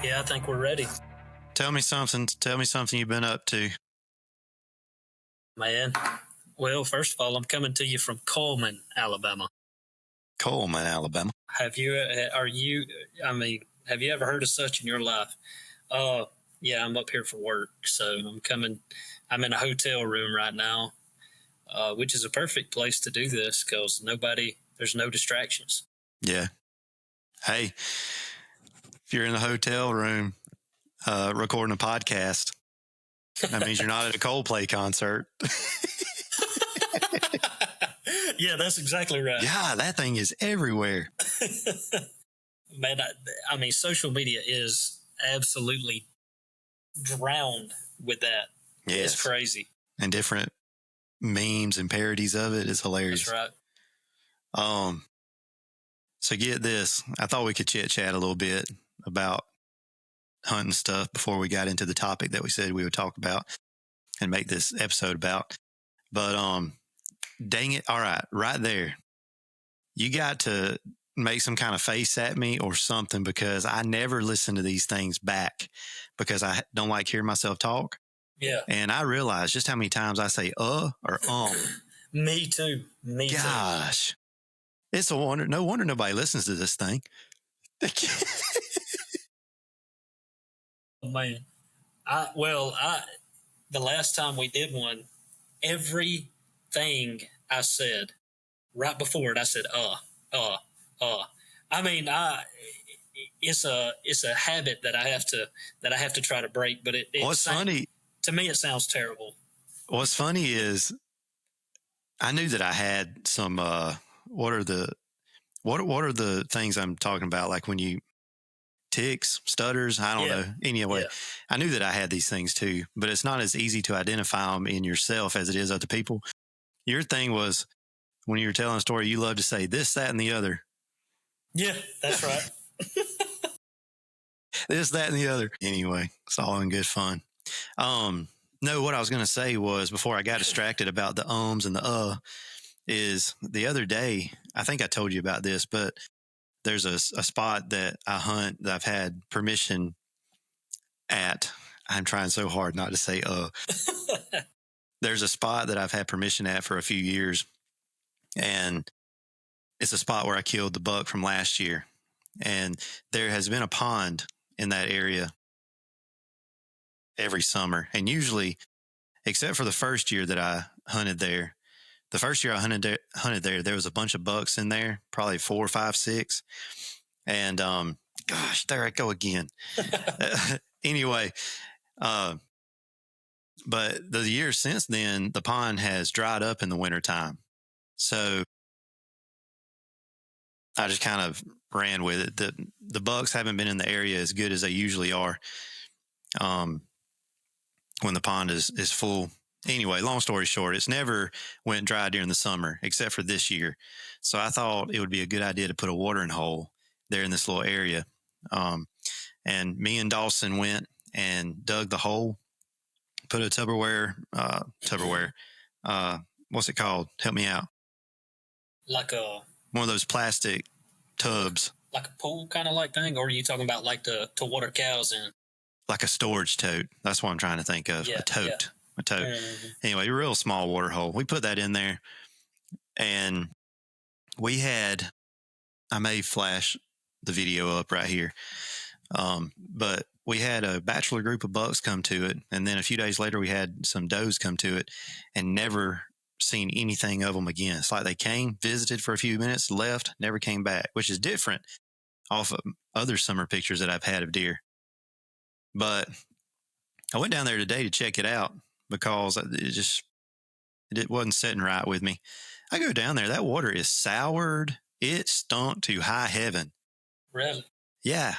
Yeah, I think we're ready. Tell me something you've been up to. Man, well, first of all, I'm coming to you from Coleman, Alabama. Coleman, Alabama. Have you ever heard of such in your life? Yeah, I'm up here for work, so I'm in a hotel room right now, which is a perfect place to do this because there's no distractions. Yeah. Hey, if you're in the hotel room recording a podcast, that means you're not at a Coldplay concert. Yeah, that's exactly right. Yeah, that thing is everywhere. Man, I mean, social media is absolutely drowned with that. Yes. It's crazy. And different memes and parodies of it is hilarious. That's right. So get this. I thought we could chit-chat a little bit about hunting stuff before we got into the topic that we said we would talk about and make this episode about. But dang it. All right there. You got to make some kind of face at me or something because I never listen to these things back because I don't like hearing myself talk. Yeah. And I realize just how many times I say or Me too. Gosh. It's a wonder. No wonder nobody listens to this thing. Man. The last time we did one, everything I said right before it, I said, I mean, it's a habit that I have to try to break, but funny to me, it sounds terrible. What's funny is I knew that I had some, what are the things I'm talking about? Like when you ticks, stutters, I don't know. Anyway, I knew that I had these things too, but it's not as easy to identify them in yourself as it is other people. Your thing was when you were telling a story, you love to say this, that, and the other. Yeah, that's right. This, that, and the other. Anyway, it's all in good fun. No, what I was going to say was before I got distracted about the ums and the is the other day, I think I told you about this, but there's a spot that I hunt that I've had permission at. I'm trying so hard not to say There's a spot that I've had permission at for a few years, and it's a spot where I killed the buck from last year. And there has been a pond in that area every summer. And usually, except for the first year that I hunted there, the first year I hunted there, there was a bunch of bucks in there, probably 4, 5, 6. And, gosh, there I go again. Anyway, but the years since then, the pond has dried up in the wintertime. So I just kind of ran with it. The bucks haven't been in the area as good as they usually are when the pond is full. Anyway, long story short, it's never went dry during the summer except for this year. So I thought it would be a good idea to put a watering hole there in this little area. And me and Dawson went and dug the hole, put a Tupperware, what's it called? Help me out. Like one of those plastic tubs. Like a pool kind of like thing? Or are you talking about like to water cows in? Like a storage tote. That's what I'm trying to think of. Yeah, a tote. Yeah. A tote. Mm-hmm. Anyway, a real small water hole. We put that in there, and we had, I may flash the video up right here, but we had a bachelor group of bucks come to it, and then a few days later we had some does come to it, and never seen anything of them again. It's like they came, visited for a few minutes, left, never came back, which is different off of other summer pictures that I've had of deer. But I went down there today to check it out because it wasn't sitting right with me. I go down there, that water is soured. It stunk to high heaven. Really? Yeah.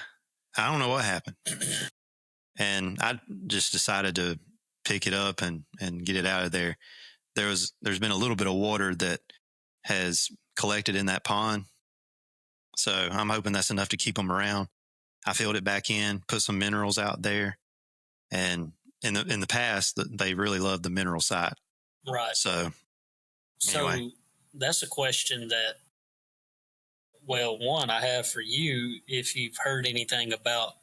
I don't know what happened. And I just decided to pick it up and get it out of there. There's been a little bit of water that has collected in that pond. So I'm hoping that's enough to keep them around. I filled it back in, put some minerals out there. And in the past, they really loved the mineral site. Right. So anyway. That's a question that, well, one I have for you, if you've heard anything about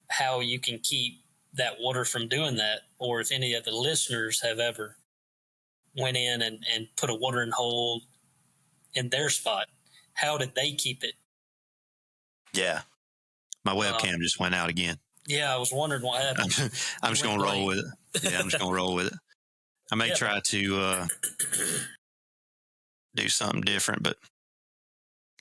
how you can keep that water from doing that, or if any of the listeners have ever went in and put a watering hole in their spot. How did they keep it? Yeah. My webcam just went out again. Yeah, I was wondering what happened. I'm just going to roll with it. Yeah, I'm just going to roll with it. I may try to do something different, but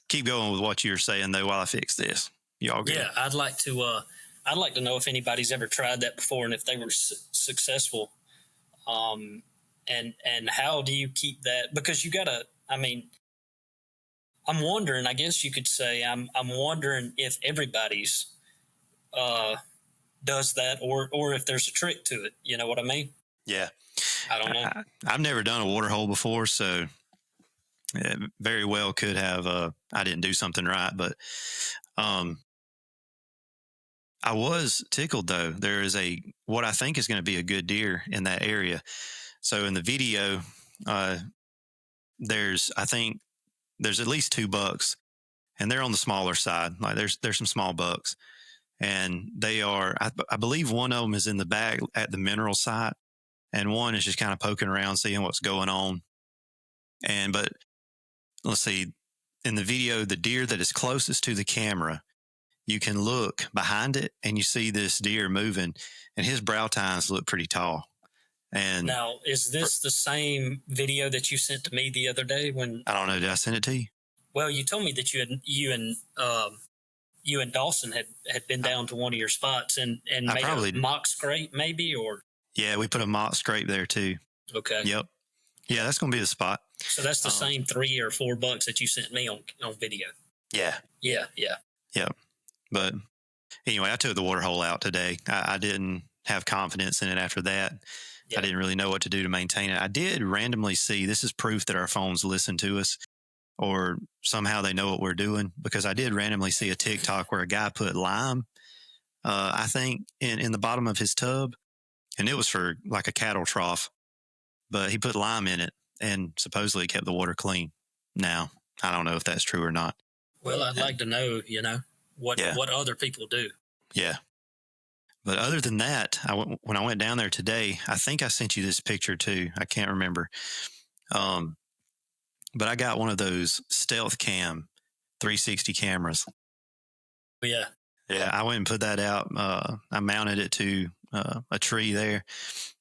keep going with what you were saying, though, while I fix this. Y'all good? Yeah, I'd like to know if anybody's ever tried that before and if they were successful. And how do you keep that? Because you gotta, I mean, I'm wondering, I guess you could say, I'm wondering if everybody's does that, or if there's a trick to it. You know what I mean? Yeah. I don't know. I've never done a water hole before, so it very well could have, I didn't do something right, but I was tickled, though. There is what I think is going to be a good deer in that area. So in the video, I think there's at least 2 bucks, and they're on the smaller side. Like there's some small bucks, and they are, I believe one of them is in the back at the mineral site, and one is just kind of poking around, seeing what's going on. But let's see, in the video, the deer that is closest to the camera, you can look behind it and you see this deer moving, and his brow tines look pretty tall. And now, is this the same video that you sent to me the other day? When I don't know, did I send it to you? Well, you told me that you and Dawson had been down to one of your spots and made a mock scrape, maybe, or yeah, we put a mock scrape there too. Okay. Yep. Yeah, that's going to be the spot. So that's the same 3 or 4 bucks that you sent me on video. Yeah. Yeah. But anyway, I took the water hole out today. I didn't have confidence in it after that. Yeah. I didn't really know what to do to maintain it. I did randomly see, this is proof that our phones listen to us, or somehow they know what we're doing, because I did randomly see a TikTok where a guy put lime, I think, in the bottom of his tub, and it was for like a cattle trough, but he put lime in it and supposedly kept the water clean. Now, I don't know if that's true or not. Well, I'd like to know, what other people do. Yeah. But other than that, when I went down there today, I think I sent you this picture too. I can't remember. But I got one of those stealth cam 360 cameras. Yeah. Yeah, I went and put that out. I mounted it to a tree there,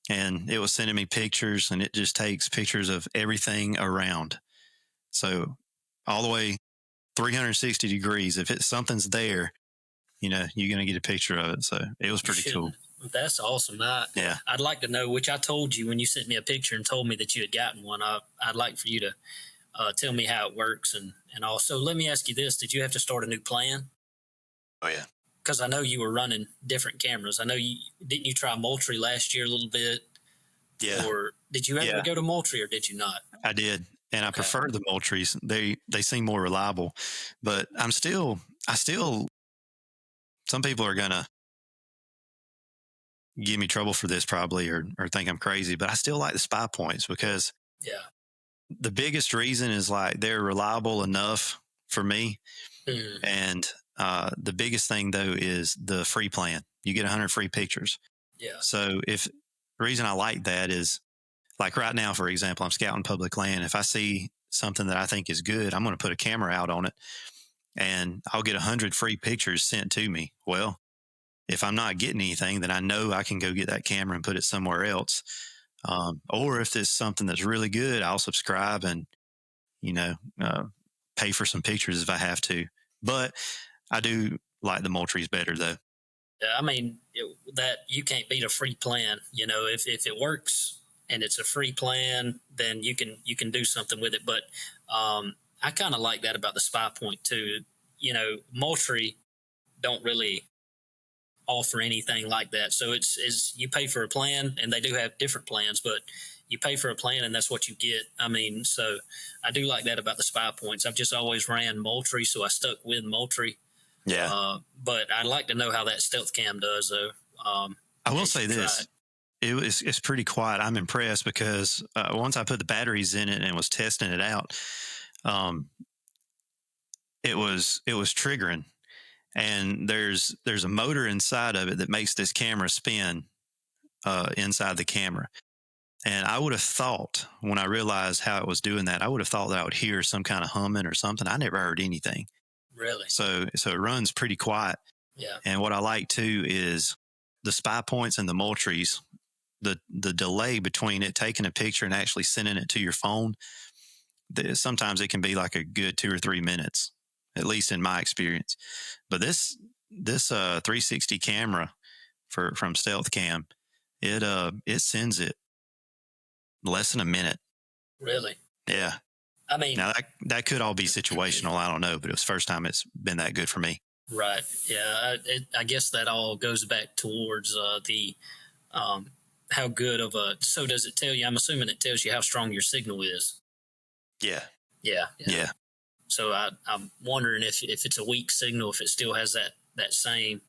and it was sending me pictures, and it just takes pictures of everything around. So all the way 360 degrees. If something's there, you're going to get a picture of it. So it was pretty cool. That's awesome. I'd like to know, which I told you when you sent me a picture and told me that you had gotten one. I'd like for you to tell me how it works. And also, let me ask you this. Did you have to start a new plan? Oh, yeah. Because I know you were running different cameras. I know didn't you try Moultrie last year a little bit? Yeah. Or did you ever go to Moultrie, or did you not? I did. And I prefer the Moultries. They seem more reliable, but I still, some people are going to give me trouble for this probably, or think I'm crazy, but I still like the spy points, because the biggest reason is like they're reliable enough for me. Mm. And the biggest thing though is the free plan. You get 100 free pictures. Yeah. So the reason I like that is, like right now, for example, I'm scouting public land. If I see something that I think is good, I'm going to put a camera out on it, and I'll get 100 free pictures sent to me. Well, if I'm not getting anything, then I know I can go get that camera and put it somewhere else. Or if it's something that's really good, I'll subscribe and, pay for some pictures if I have to. But I do like the Moultries better, though. I mean, that you can't beat a free plan. If it works and it's a free plan, then you can do something with it. But I kind of like that about the spy point too. Moultrie don't really offer anything like that. So it's you pay for a plan, and they do have different plans, but you pay for a plan and that's what you get. I mean, so I do like that about the spy points. I've just always ran Moultrie, so I stuck with Moultrie. Yeah. But I'd like to know how that stealth cam does, though. I will say this. It's pretty quiet. I'm impressed because once I put the batteries in it and was testing it out, it was triggering. and there's a motor inside of it that makes this camera spin inside the camera. And I would have thought, when I realized how it was doing that, I would have thought that I would hear some kind of humming or something. I never heard anything. Really? So it runs pretty quiet. Yeah. And what I like too is the spy points and the multries, the delay between it taking a picture and actually sending it to your phone. Sometimes it can be like a good 2 or 3 minutes, at least in my experience. But this 360 camera from Stealth Cam, it sends it less than a minute. Really? Yeah. I mean, now that could all be situational. I don't know, but it was the first time it's been that good for me. Right. Yeah. I guess that all goes back towards the how good of a. So does it tell you? I'm assuming it tells you how strong your signal is. Yeah. Yeah. So I'm wondering if it's a weak signal, if it still has that same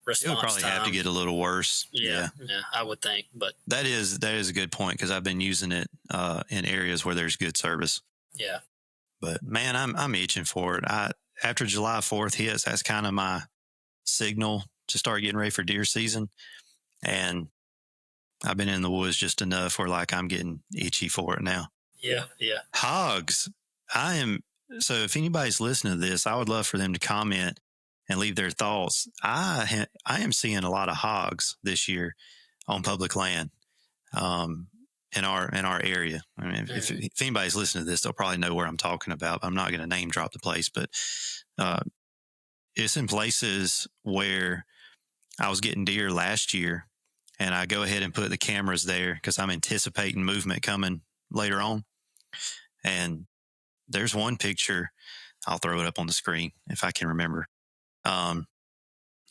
response. It'll probably time. have to get a little worse. Yeah, I would think. But that is a good point, because I've been using it in areas where there's good service. Yeah. But man, I'm itching for it. After July 4th hits, that's kind of my signal to start getting ready for deer season. And I've been in the woods just enough where like I'm getting itchy for it now. Yeah. Hogs. So if anybody's listening to this, I would love for them to comment and leave their thoughts. I am seeing a lot of hogs this year on public land in our area. I mean, if anybody's listening to this, they'll probably know where I'm talking about. I'm not going to name drop the place, but it's in places where I was getting deer last year, and I go ahead and put the cameras there because I'm anticipating movement coming later on. And there's one picture, I'll throw it up on the screen if I can remember.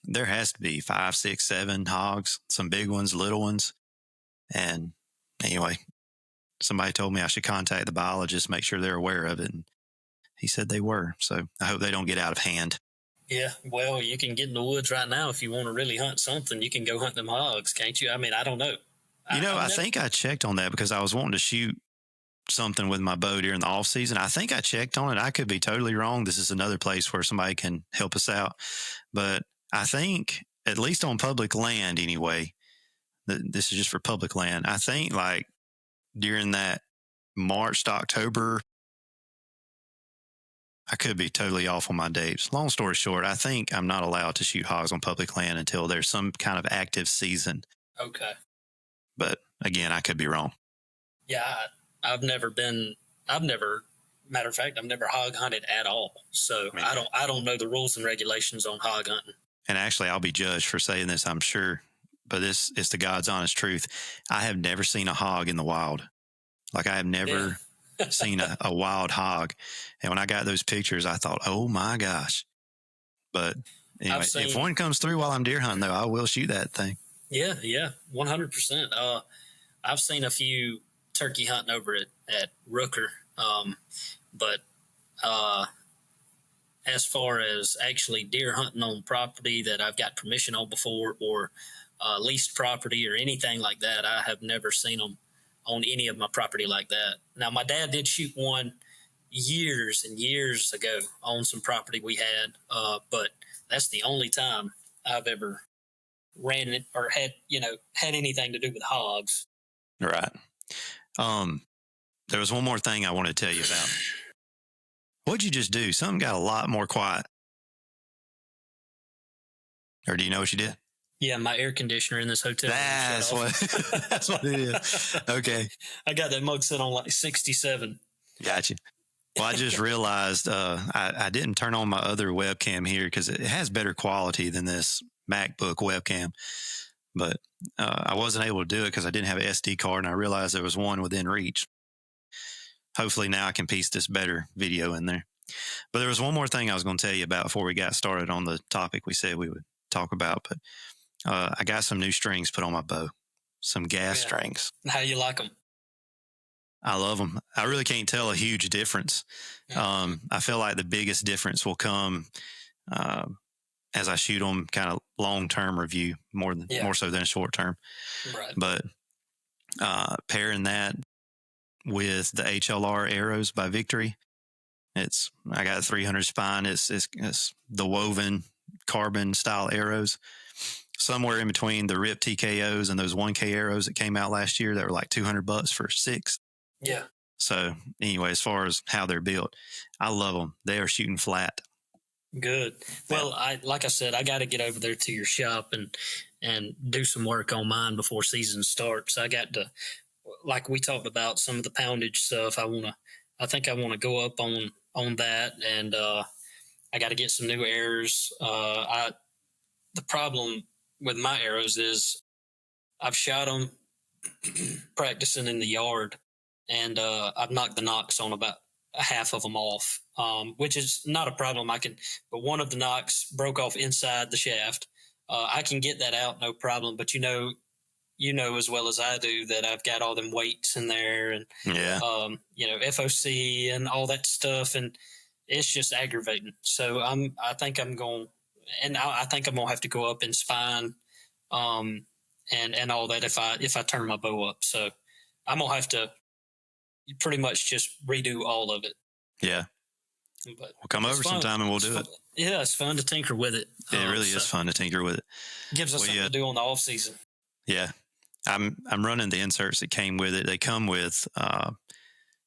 There has to be 5, 6, 7 hogs, some big ones, little ones. And anyway, somebody told me I should contact the biologist, make sure they're aware of it. And he said they were. So I hope they don't get out of hand. Yeah, well, you can get in the woods right now if you want to really hunt something. You can go hunt them hogs, can't you? I mean, I don't know. I think I checked on that because I was wanting to shoot something with my bow during the off season. I think I checked on it. I could be totally wrong. This is another place where somebody can help us out. But I think, at least on public land anyway, this is just for public land. I think like during that March to October, I could be totally off on my dates. Long story short, I think I'm not allowed to shoot hogs on public land until there's some kind of active season. Okay. But again, I could be wrong. Yeah, matter of fact, I've never hog hunted at all. So I don't know the rules and regulations on hog hunting. And actually, I'll be judged for saying this, I'm sure, but this is the God's honest truth. I have never seen a hog in the wild. Like I have never seen a wild hog. And when I got those pictures, I thought, oh my gosh. But anyway, if one comes through while I'm deer hunting, though, I will shoot that thing. Yeah, 100%. I've seen a few turkey hunting over at Rooker, but as far as actually deer hunting on property that I've got permission on before, or leased property or anything like that, I have never seen them on any of my property like that. Now, my dad did shoot one years and years ago on some property we had, but that's the only time I've ever ran it or had anything to do with hogs. Right. There was one more thing I want to tell you about. What'd you just do? Something got a lot more quiet. Or do you know what you did? Yeah, my air conditioner in this hotel. That's what it is. Okay. I got that mug set on like 67. Gotcha. Well, I just realized I didn't turn on my other webcam here because it has better quality than this MacBook webcam. But I wasn't able to do it because I didn't have an SD card, and I realized there was one within reach. Hopefully now I can piece this better video in there. But there was one more thing I was going to tell you about before we got started on the topic we said we would talk about. But I got some new strings put on my bow, some gas strings. How you like them? I love them. I really can't tell a huge difference. Yeah. I feel like the biggest difference will come as I shoot them kind of long-term review more so than a short-term. Right. But pairing that with the HLR arrows by Victory I got 300 spine. It's the woven carbon style arrows. Somewhere in between the RIP TKOs and those 1K arrows that came out last year that were like $200 for 6. Yeah. So anyway, as far as how they're built, I love them. They are shooting flat. Good. Well, like I said, I got to get over there to your shop and do some work on mine before season starts. I got to, like we talked about, some of the poundage stuff. I think I want to go up on that, and I got to get some new arrows. The problem with my arrows is I've shot them practicing in the yard, and I've knocked the nocks on about half of them off, which is not a problem. But one of the nocks broke off inside the shaft. I can get that out, no problem. But you know as well as I do that I've got all them weights in there, and FOC and all that stuff, and it's just aggravating. So I think I'm going to have to go up in spine, and all that if I turn my bow up. So I'm gonna have to pretty much just redo all of it. Yeah. But we'll come over sometime and we'll do it. Yeah, it's fun to tinker with it. It really is fun to tinker with it. Gives us something to do on the off season. Yeah. I'm running the inserts that came with it. They come with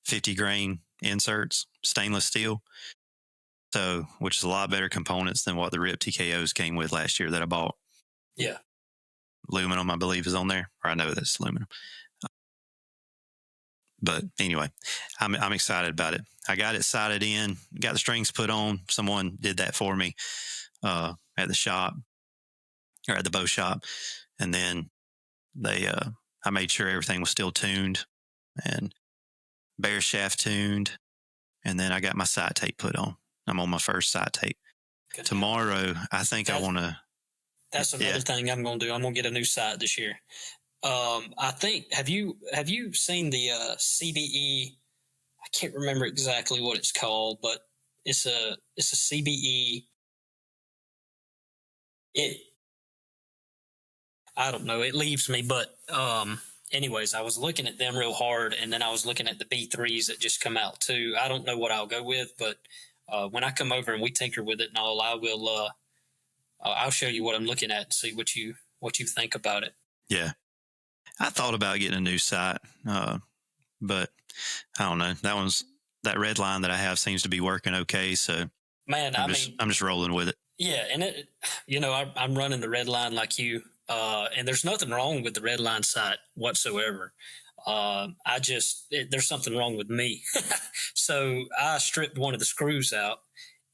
50 grain inserts, stainless steel. So, which is a lot better components than what the RIP TKOs came with last year that I bought. Yeah. Aluminum, I believe, is on there. Or I know that's aluminum. But anyway, I'm excited about it. I got it sighted in, got the strings put on. Someone did that for me at the shop, or at the bow shop. And then I made sure everything was still tuned and bear shaft tuned. And then I got my sight tape put on. I'm on my first sight tape. Good. Tomorrow, I think I want to. That's another thing I'm going to do. I'm going to get a new sight this year. I think, have you seen the CBE? I can't remember exactly what it's called, but it's a CBE. I don't know. It leaves me, but anyways, I was looking at them real hard, and then I was looking at the B3s that just come out too. I don't know what I'll go with, but when I come over and we tinker with it and all, I'll show you what I'm looking at and see what you think about it. Yeah. I thought about getting a new sight, but I don't know. That red line that I have seems to be working okay. So, man, I'm just rolling with it. Yeah, and I'm running the red line like you, and there's nothing wrong with the red line sight whatsoever. There's something wrong with me. So I stripped one of the screws out,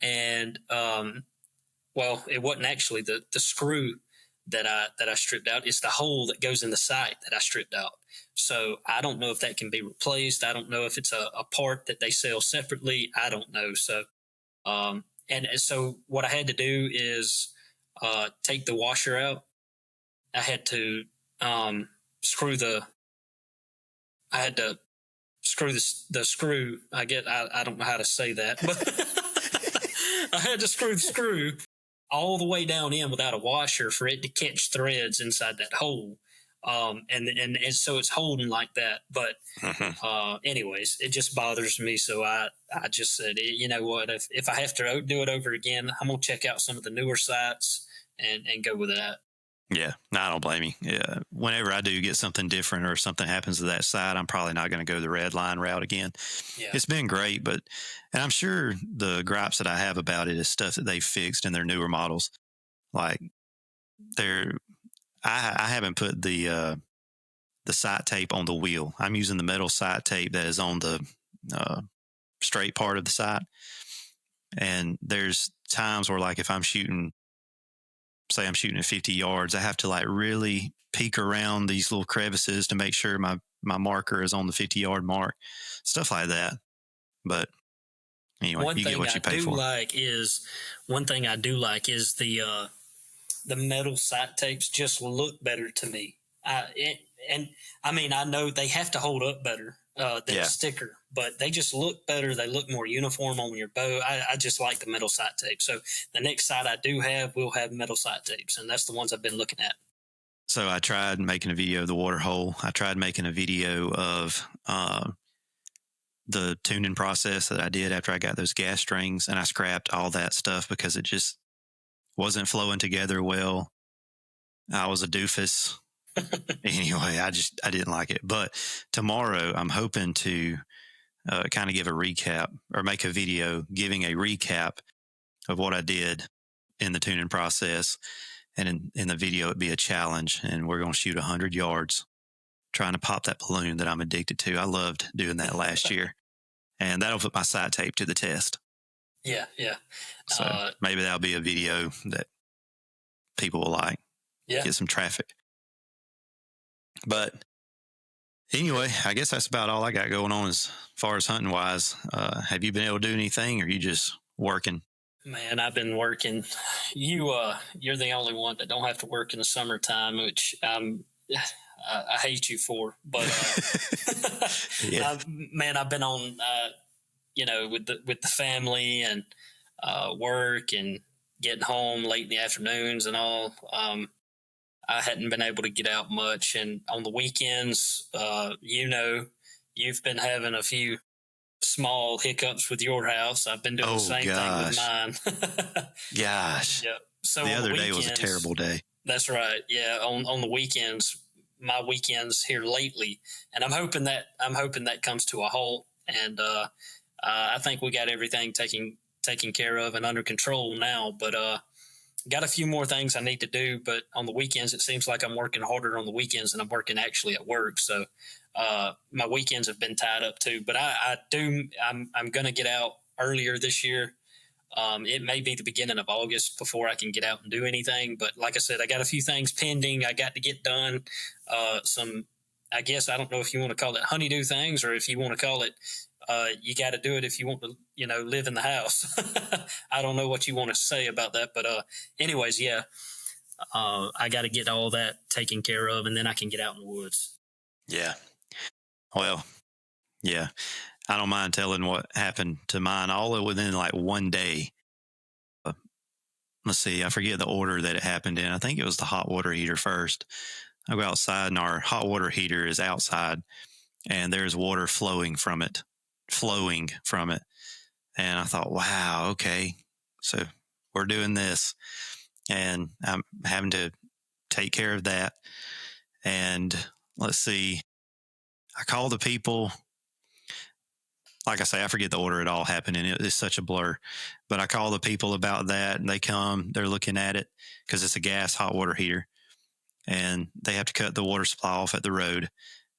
and it wasn't actually the screw that I stripped out. It's the hole that goes in the sight that I stripped out. So I don't know if that can be replaced. I don't know if it's a part that they sell separately. I don't know. So, and so what I had to do is take the washer out. I had to screw the screw. I don't know how to say that, but I had to screw the screw all the way down in without a washer for it to catch threads inside that hole. And so it's holding like that. But anyways, it just bothers me. So I just said, you know what, if I have to do it over again, I'm going to check out some of the newer sites and go with that. Yeah, no, I don't blame you. Yeah, whenever I do get something different or if something happens to that side, I'm probably not going to go the red line route again. Yeah. It's been great, and I'm sure the gripes that I have about it is stuff that they've fixed in their newer models. Like I haven't put the sight tape on the wheel. I'm using the metal sight tape that is on the straight part of the sight. And there's times where, like, if I'm shooting, say I'm shooting at 50 yards, I have to like really peek around these little crevices to make sure my marker is on the 50-yard mark, stuff like that. But anyway, you get what you pay for. One thing I do like is the metal sight tapes just look better to me. And I mean, I know they have to hold up better than a sticker, but they just look better. They look more uniform on your bow. I just like the metal sight tape. So the next sight I do have will have metal sight tapes, and that's the ones I've been looking at. So I tried making a video of the water hole. I tried making a video of the tuning process that I did after I got those gas strings, and I scrapped all that stuff because it just wasn't flowing together well. I was a doofus. Anyway, I didn't like it. But tomorrow I'm hoping to kind of give a recap or make a video giving a recap of what I did in the tuning process. And in the video, it'd be a challenge, and we're going to shoot 100 yards trying to pop that balloon that I'm addicted to. I loved doing that last year, and that'll put my sight tape to the test. Yeah. So maybe that'll be a video that people will like. Yeah. Get some traffic. But anyway, I guess that's about all I got going on as far as hunting wise. Have you been able to do anything, or are you just working? Man, I've been working. You're the only one that don't have to work in the summertime, which I hate you for. But yeah. I've been on with the family and work and getting home late in the afternoons and all. I hadn't been able to get out much, and on the weekends, you've been having a few small hiccups with your house. I've been doing the same thing with mine. Gosh. Yep. So the other day was a terrible day. That's right. Yeah. On the weekends, my weekends here lately, and I'm hoping that comes to a halt. And I think we got everything taken care of and under control now. But got a few more things I need to do. But on the weekends, it seems like I'm working harder on the weekends than I'm working actually at work. So my weekends have been tied up too. But I'm going to get out earlier this year. It may be the beginning of August before I can get out and do anything. But like I said, I got a few things pending. I got to get done. I guess, I don't know if you want to call it honeydew things, or if you want to call it, you got to do it if you want to, live in the house. I don't know what you want to say about that. But anyways, yeah, I got to get all that taken care of, and then I can get out in the woods. Yeah. Well, yeah. I don't mind telling what happened to mine all within like one day. Let's see, I forget the order that it happened in. I think it was the hot water heater first. I go outside, and our hot water heater is outside, and there's water flowing from it. And I thought, wow, okay, so we're doing this, and I'm having to take care of that. And let's see, I call the people. Like I say, I forget the order it all happened in. It's such a blur. But I call the people about that, and they come. They're looking at it because it's a gas hot water heater, and they have to cut the water supply off at the road.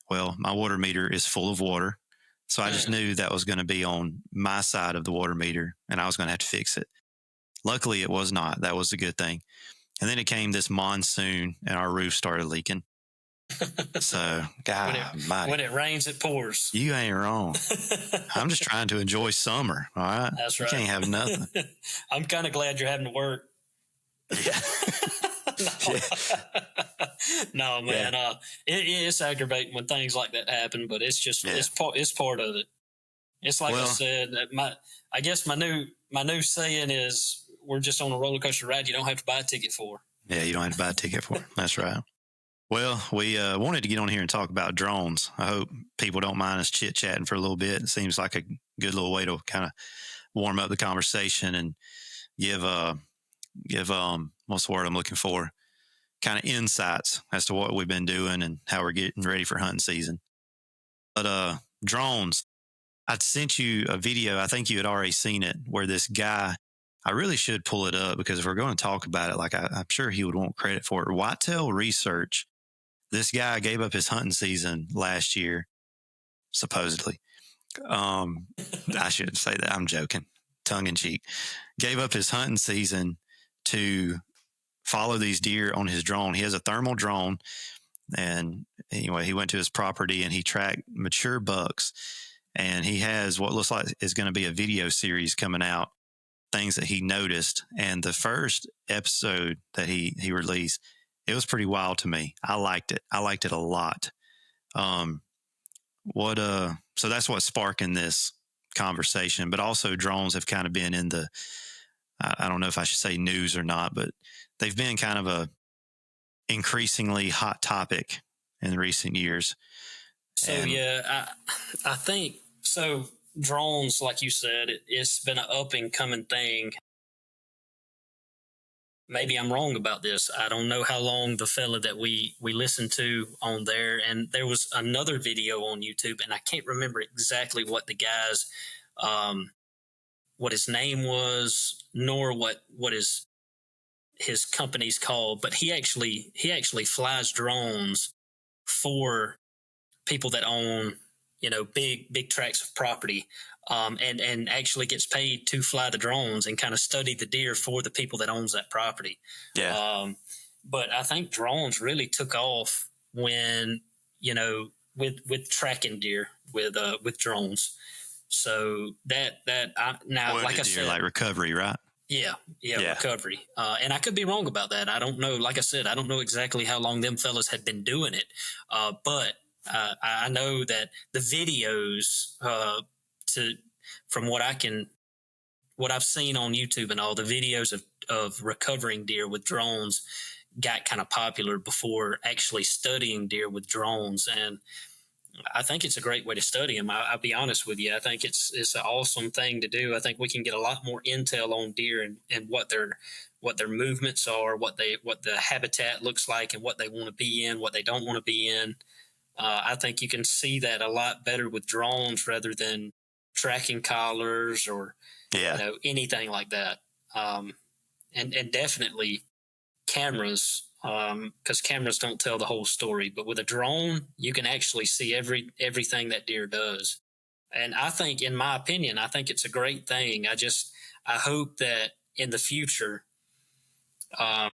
Well, my water meter is full of water, so I just knew that was going to be on my side of the water meter, and I was going to have to fix it. Luckily, it was not. That was a good thing. And then it came this monsoon, and our roof started leaking. So, God, when it rains, it pours. You ain't wrong. I'm just trying to enjoy summer. All right. That's right. You can't have nothing. I'm kind of glad you're having to work. Yeah. No, man. Yeah. It's aggravating when things like that happen, but it's just it's part of it. It's like I said. I guess my new saying is, we're just on a roller coaster ride you don't have to buy a ticket for. Yeah, you don't have to buy a ticket for. That's right. Well, we wanted to get on here and talk about drones. I hope people don't mind us chit-chatting for a little bit. It seems like a good little way to kind of warm up the conversation and give what's the word I'm looking for? Kind of insights as to what we've been doing and how we're getting ready for hunting season. But drones, I sent you a video. I think you had already seen it, where this guy, I really should pull it up, because if we're going to talk about it, like I'm sure he would want credit for it. Whitetail Research. This guy gave up his hunting season last year, supposedly. I shouldn't say that. I'm joking. Tongue in cheek. Gave up his hunting season to follow these deer on his drone. He has a thermal drone. And anyway, he went to his property and he tracked mature bucks. And he has what looks like is going to be a video series coming out, things that he noticed. And the first episode that he released, it was pretty wild to me. I liked it. I liked it a lot. So that's what's sparking this conversation. But also, drones have kind of been in the, I don't know if I should say news or not, but they've been kind of a increasingly hot topic in recent years. So I think so. drones, like you said, it's been an up and coming thing. Maybe I'm wrong about this. I don't know how long the fella that we listened to on there, and there was another video on YouTube, and I can't remember exactly what the guy's, what his name was, nor what his company's called, but he actually flies drones for people that own, big tracts of property, and actually gets paid to fly the drones and kind of study the deer for the people that owns that property. Yeah. But I think drones really took off when, with tracking deer with drones. So now, Wounded like I deer, said, like recovery, right? yeah, Yeah. recovery. And I could be wrong about that. I don't know. Like I said, I don't know exactly how long them fellas had been doing it. But I know that the videos, from what I've seen on YouTube and all, the videos of recovering deer with drones got kind of popular before actually studying deer with drones. And I think it's a great way to study them. I'll be honest with you. I think it's an awesome thing to do. I think we can get a lot more intel on deer and what their movements are, what the habitat looks like, and what they want to be in, what they don't want to be in. I think you can see that a lot better with drones rather than tracking collars or anything like that. And definitely cameras, because cameras don't tell the whole story. But with a drone, you can actually see everything that deer does. And I think, in my opinion, I think it's a great thing. I hope that in the future, I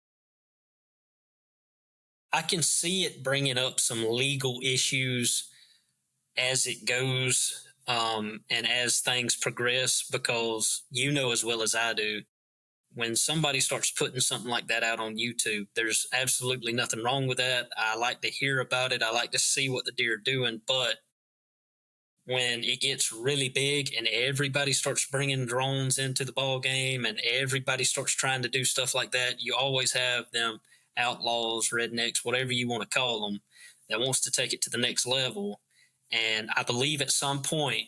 can see it bringing up some legal issues as it goes, and as things progress, because as well as I do, when somebody starts putting something like that out on YouTube, there's absolutely nothing wrong with that. I like to hear about it. I like to see what the deer are doing. But when it gets really big and everybody starts bringing drones into the ball game and everybody starts trying to do stuff like that, you always have them outlaws, rednecks, whatever you want to call them, that wants to take it to the next level. And I believe at some point,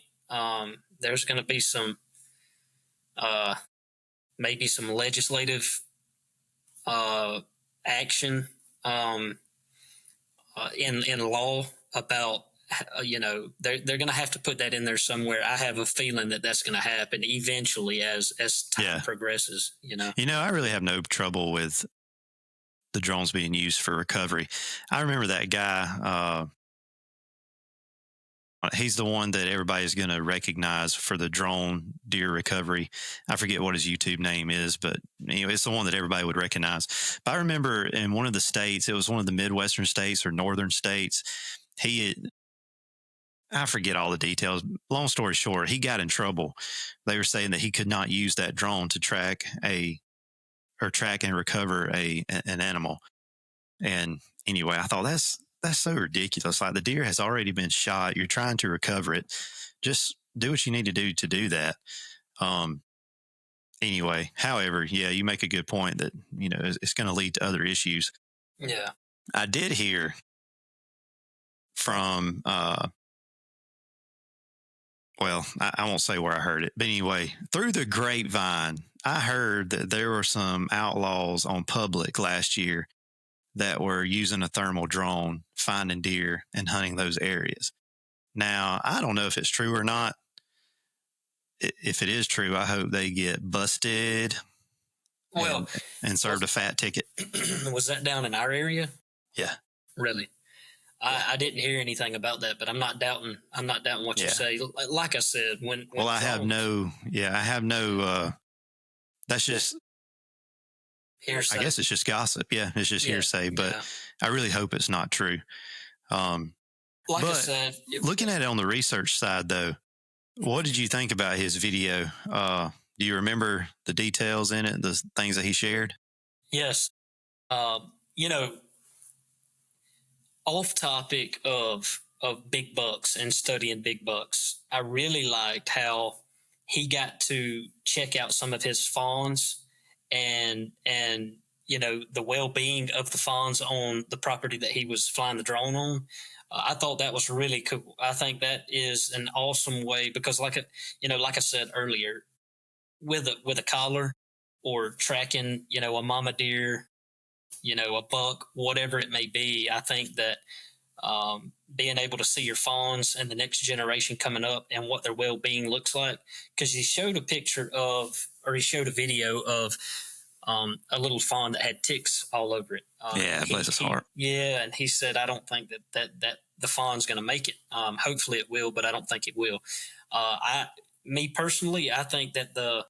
there's going to be some, maybe some legislative action, in law about, they're going to have to put that in there somewhere. I have a feeling that that's going to happen eventually as time progresses. I really have no trouble with the drones being used for recovery. I remember that guy. He's the one that everybody's going to recognize for the drone deer recovery. I forget what his YouTube name is, but anyway, it's the one that everybody would recognize. But I remember in one of the states, it was one of the Midwestern states or northern states, I forget all the details. Long story short, he got in trouble. They were saying that he could not use that drone to track and recover an animal. And anyway, I thought that's so ridiculous. Like, the deer has already been shot. You're trying to recover it. Just do what you need to do that. Anyway, however, yeah, you make a good point that, it's going to lead to other issues. Yeah. I did hear from, well, I won't say where I heard it, but anyway, through the grapevine, I heard that there were some outlaws on public last year that were using a thermal drone, finding deer and hunting those areas. Now, I don't know if it's true or not. If it is true, I hope they get busted and served a fat ticket. Was that down in our area? Yeah. Really? Yeah. I didn't hear anything about that, but I'm not doubting what you say. Like I said, when I have no, that's just hearsay. I guess it's just gossip. Yeah, it's just hearsay, but I really hope it's not true. Like I said, looking at it on the research side, though, what did you think about his video? Do you remember the details in it, the things that he shared? Yes. Off topic of big bucks and studying big bucks, I really liked how he got to check out some of his fawns and the well-being of the fawns on the property that he was flying the drone on. I thought that was really cool. I think that is an awesome way because, like I said earlier, with a collar or tracking, a mama deer, a buck, whatever it may be, I think that being able to see your fawns and the next generation coming up and what their well-being looks like. Because he showed he showed a video of a little fawn that had ticks all over it. Yeah, bless his heart. Yeah, and he said, I don't think that the fawn's going to make it. Hopefully it will, but I don't think it will. Me personally, I think that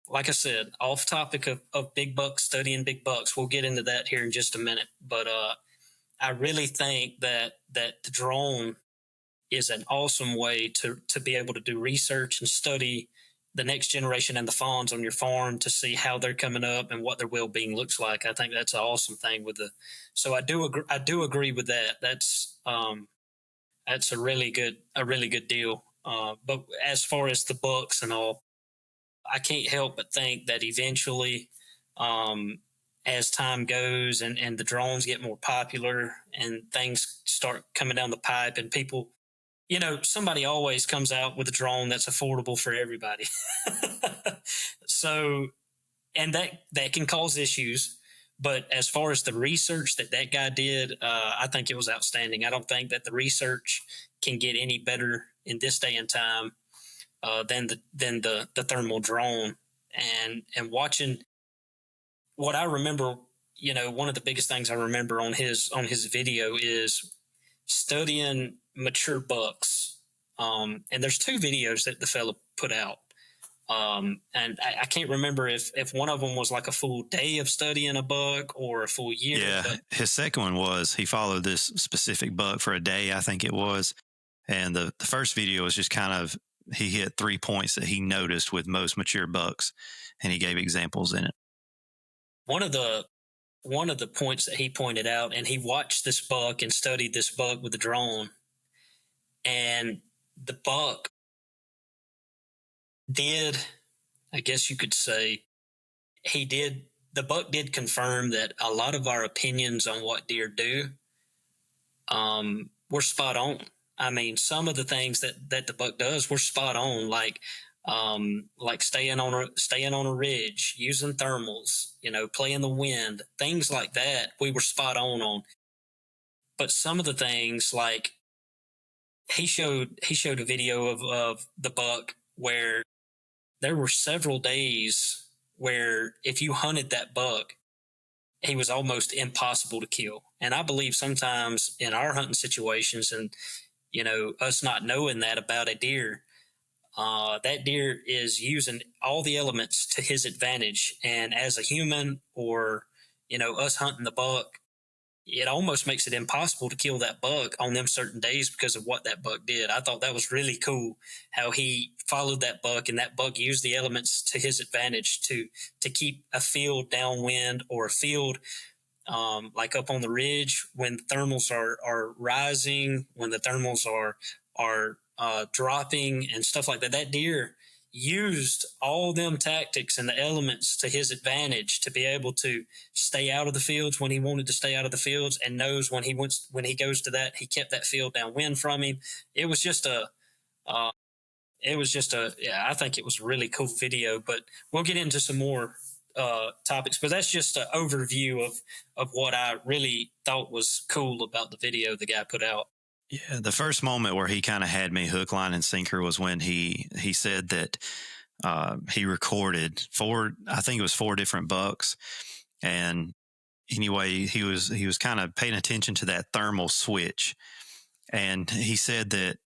like I said, off topic of big bucks, studying big bucks, we'll get into that here in just a minute. But I really think that the drone is an awesome way to be able to do research and study the next generation and the fawns on your farm to see how they're coming up and what their well-being looks like. I think that's an awesome thing so I do agree with that. That's a really good deal. But as far as the bucks and all, I can't help but think that eventually, as time goes and the drones get more popular and things start coming down the pipe and people, somebody always comes out with a drone that's affordable for everybody. So, and that can cause issues. But as far as the research that guy did, I think it was outstanding. I don't think that the research can get any better in this day and time than the thermal drone. And watching what I remember, one of the biggest things I remember on his video is studying mature bucks. And there's 2 videos that the fella put out. And I can't remember if one of them was like a full day of studying a buck or a full year. Yeah, but his second one was he followed this specific buck for a day, I think it was. And the first video was just kind of, he hit 3 points that he noticed with most mature bucks, and he gave examples in it. One of the points that he pointed out, and he watched this buck and studied this buck with the drone, and the buck did, I guess you could say, the buck did confirm that a lot of our opinions on what deer do were spot on. I mean, some of the things that the buck does were spot on, like staying on a ridge, using thermals, playing the wind, things like that. We were spot on. But some of the things, like he showed a video of the buck where there were several days where if you hunted that buck, he was almost impossible to kill. And I believe sometimes in our hunting situations, and us not knowing that about a deer, that deer is using all the elements to his advantage. And as a human, or us hunting the buck, it almost makes it impossible to kill that buck on them certain days because of what that buck did. I thought that was really cool how he followed that buck, and that buck used the elements to his advantage to keep a field downwind, or a field like up on the ridge when thermals are rising, when the thermals are dropping and stuff like that. That deer used all them tactics and the elements to his advantage to be able to stay out of the fields when he wanted to stay out of the fields, and knows when he goes to that, he kept that field downwind from him. It was just yeah, I think it was a really cool video, but we'll get into some more topics, but that's just an overview of what I really thought was cool about the video the guy put out. Yeah, the first moment where he kind of had me hook, line, and sinker was when he said that he recorded 4 different bucks, and anyway, he was kind of paying attention to that thermal switch, and he said that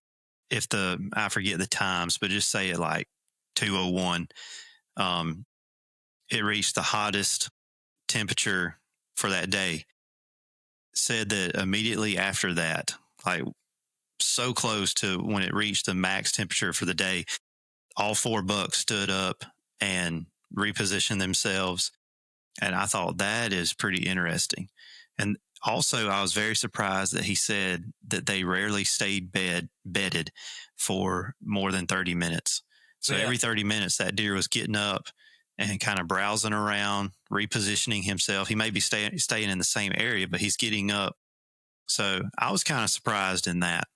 if I forget the times, but just say it like 2:01, it reached the hottest temperature for that day. Said that immediately after that, like so close to when it reached the max temperature for the day, all 4 bucks stood up and repositioned themselves. And I thought that is pretty interesting. And also, I was very surprised that he said that they rarely stayed bedded for more than 30 minutes. So every 30 minutes, that deer was getting up and kind of browsing around, repositioning himself. He may be staying in the same area, but he's getting up So I was kind of surprised in that.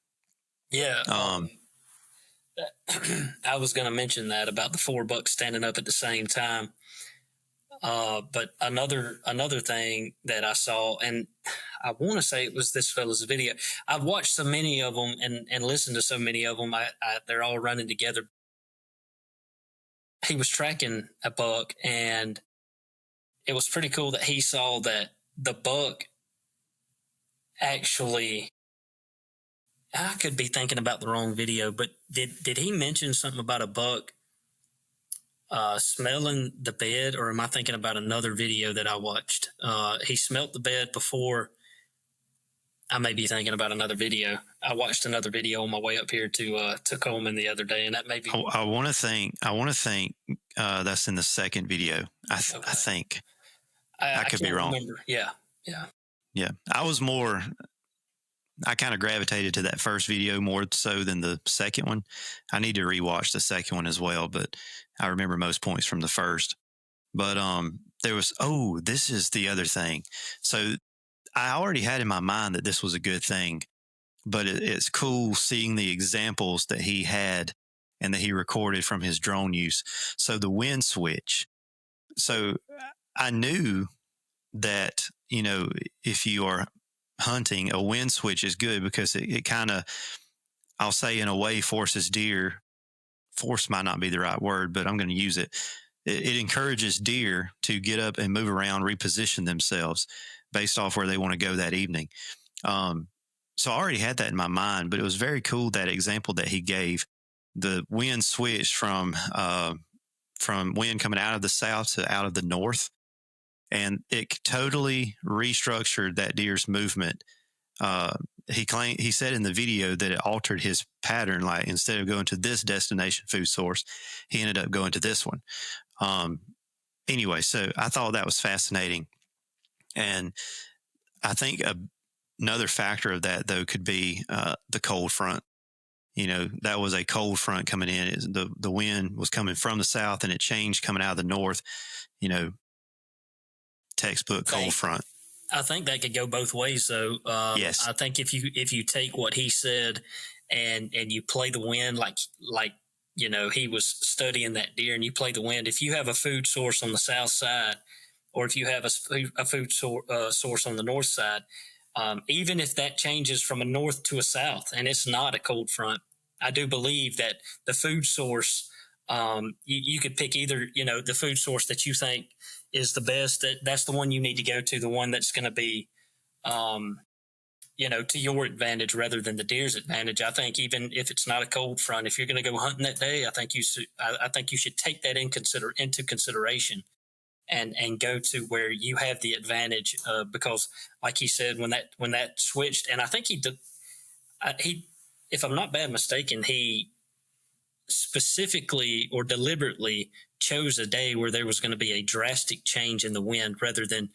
Yeah. I was going to mention that about the 4 bucks standing up at the same time. But another thing that I saw, and I want to say it was this fella's video. I've watched so many of them and listened to so many of them. They're all running together. He was tracking a buck, and it was pretty cool that he saw that the buck actually, I could be thinking about the wrong video, but did he mention something about a buck smelling the bed, or am I thinking about another video that I watched? He smelt the bed before. I may be thinking about another video. I watched another video on my way up here to Coleman the other day, and that may be. I want to think that's in the second video. I think. I could be wrong. Remember. Yeah. I kind of gravitated to that first video more so than the second one. I need to rewatch the second one as well, but I remember most points from the first. But there was, this is the other thing. So I already had in my mind that this was a good thing, but it's cool seeing the examples that he had and that he recorded from his drone use. So the wind switch. So I knew that, if you are hunting, a wind switch is good because it kind of, I'll say in a way, forces deer. Force might not be the right word, but I'm going to use it. It encourages deer to get up and move around, reposition themselves based off where they want to go that evening. So I already had that in my mind, but it was very cool, that example that he gave. The wind switched from wind coming out of the south to out of the north, and it totally restructured that deer's movement. He said in the video that it altered his pattern. Like, instead of going to this destination food source, he ended up going to this one. Anyway, so I thought that was fascinating. And I think another factor of that, though, could be the cold front. That was a cold front coming in. The wind was coming from the south, and it changed coming out of the north. Textbook cold front. I think that could go both ways, though. Yes. I think if you take what he said and you play the wind like he was studying that deer, and you play the wind. If you have a food source on the south side, or if you have a food source on the north side, even if that changes from a north to a south and it's not a cold front, I do believe that the food source, you could pick either, the food source that you think is the best. That's the one you need to go to, the one that's going to be, to your advantage rather than the deer's advantage. I think even if it's not a cold front, if you're going to go hunting that day, I think you should take that into consideration and go to where you have the advantage. Because, like he said, when that switched, and I think he, if I'm not bad mistaken, he specifically or deliberately chose a day where there was going to be a drastic change in the wind, rather than,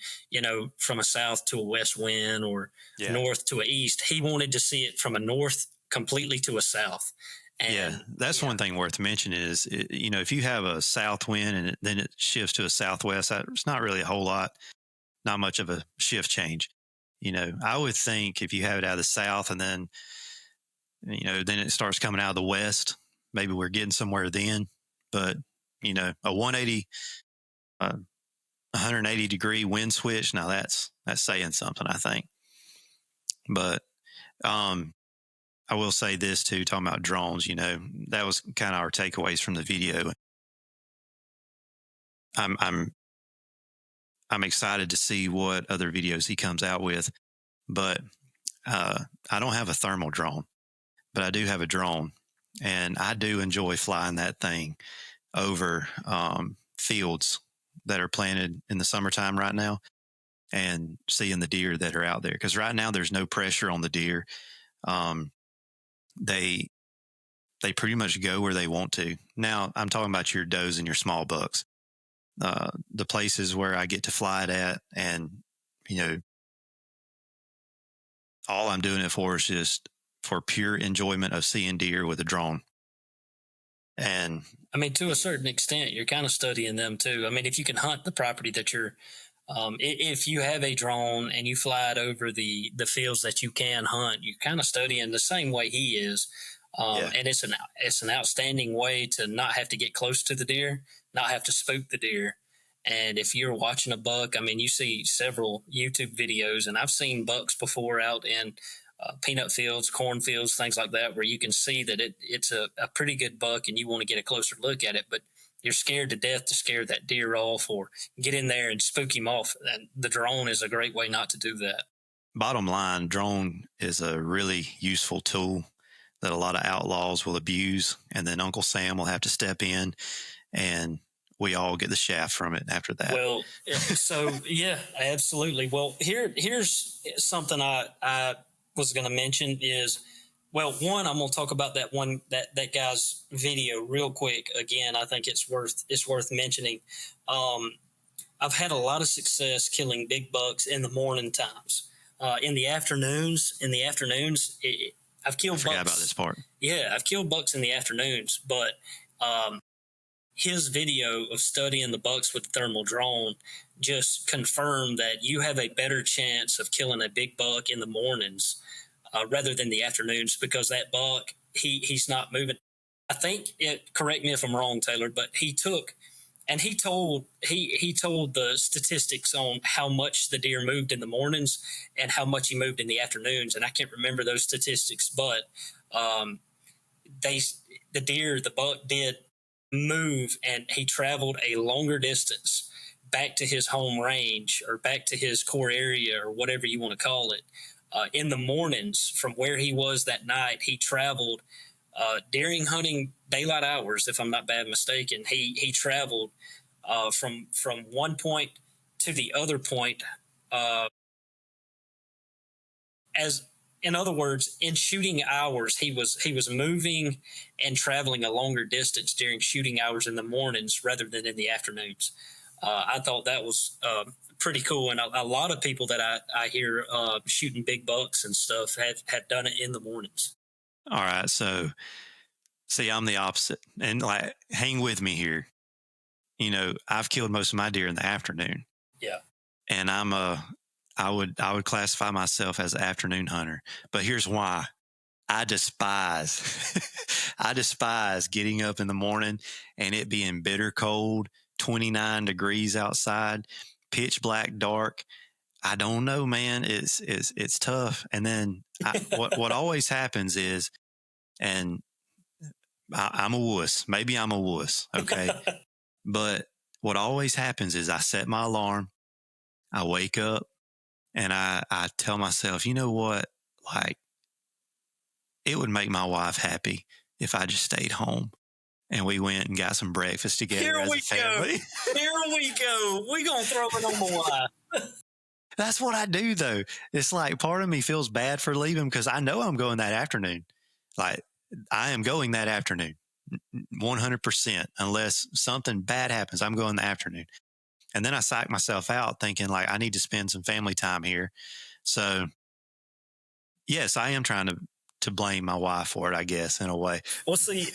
from a south to a west wind, or north to a east. He wanted to see it from a north completely to a south. And that's one thing worth mentioning is, if you have a south wind and then it shifts to a southwest, it's not really a whole lot, not much of a shift change. I would think if you have it out of the south and then, then it starts coming out of the west, maybe we're getting somewhere then. But, a 180 degree wind switch, now that's saying something, I think. But I will say this too, talking about drones, that was kind of our takeaways from the video. I'm excited to see what other videos he comes out with, but I don't have a thermal drone, but I do have a drone, and I do enjoy flying that thing over fields that are planted in the summertime right now, and seeing the deer that are out there. Because right now there's no pressure on the deer. They pretty much go where they want to. Now I'm talking about your does and your small bucks. The places where I get to fly it at, and all I'm doing it for is just for pure enjoyment of seeing deer with a drone. And I mean, to a certain extent, you're kind of studying them too. I mean, if you can hunt the property that you're If you have a drone and you fly it over the fields that you can hunt, you kind of study in the same way he is. And it's an outstanding way to not have to get close to the deer, not have to spook the deer. And if you're watching a buck, I mean, you see several YouTube videos, and I've seen bucks before out in peanut fields, cornfields, things like that, where you can see that it's a pretty good buck, and you want to get a closer look at it, but you're scared to death to scare that deer off or get in there and spook him off. And the drone is a great way not to do that. Bottom line, drone is a really useful tool that a lot of outlaws will abuse, and then Uncle Sam will have to step in, and we all get the shaft from it after that. Well, so yeah, absolutely. Well, here's something I was going to mention is, well, one, I'm going to talk about that guy's video real quick. Again, I think it's worth mentioning. I've had a lot of success killing big bucks in the morning times. In the afternoons, I've killed bucks. I forgot about this part. Yeah, I've killed bucks in the afternoons, but his video of studying the bucks with the thermal drone just confirmed that you have a better chance of killing a big buck in the mornings rather than the afternoons, because that buck, he's not moving. I think correct me if I'm wrong, Taylor, but he told the statistics on how much the deer moved in the mornings and how much he moved in the afternoons. And I can't remember those statistics, but the buck did move, and he traveled a longer distance back to his home range or back to his core area or whatever you want to call it. In the mornings from where he was that night, he traveled during hunting daylight hours, if I'm not bad mistaken. He traveled from one point to the other point, in other words, in shooting hours, he was moving and traveling a longer distance during shooting hours in the mornings rather than in the afternoons. I thought that was pretty cool, and a lot of people that I hear shooting big bucks and stuff have done it in the mornings. All right, so see, I'm the opposite, and like, hang with me here. You know, I've killed most of my deer in the afternoon. Yeah, and I would classify myself as an afternoon hunter, but here's why. I despise getting up in the morning and it being bitter cold, 29 degrees outside, pitch black dark. I don't know, man. It's tough. And then what always happens is, and I'm a wuss. Maybe I'm a wuss. Okay. But what always happens is I set my alarm, I wake up, and I tell myself, you know what? Like, it would make my wife happy if I just stayed home and we went and got some breakfast together as a family. Here we go. We're going to throw it on my wife. That's what I do, though. It's like part of me feels bad for leaving because I know I'm going that afternoon. Like, I am going that afternoon, 100%. Unless something bad happens, I'm going the afternoon. And then I psych myself out thinking, like, I need to spend some family time here. So, yes, I am trying to blame my wife for it, I guess, in a way. Well, see,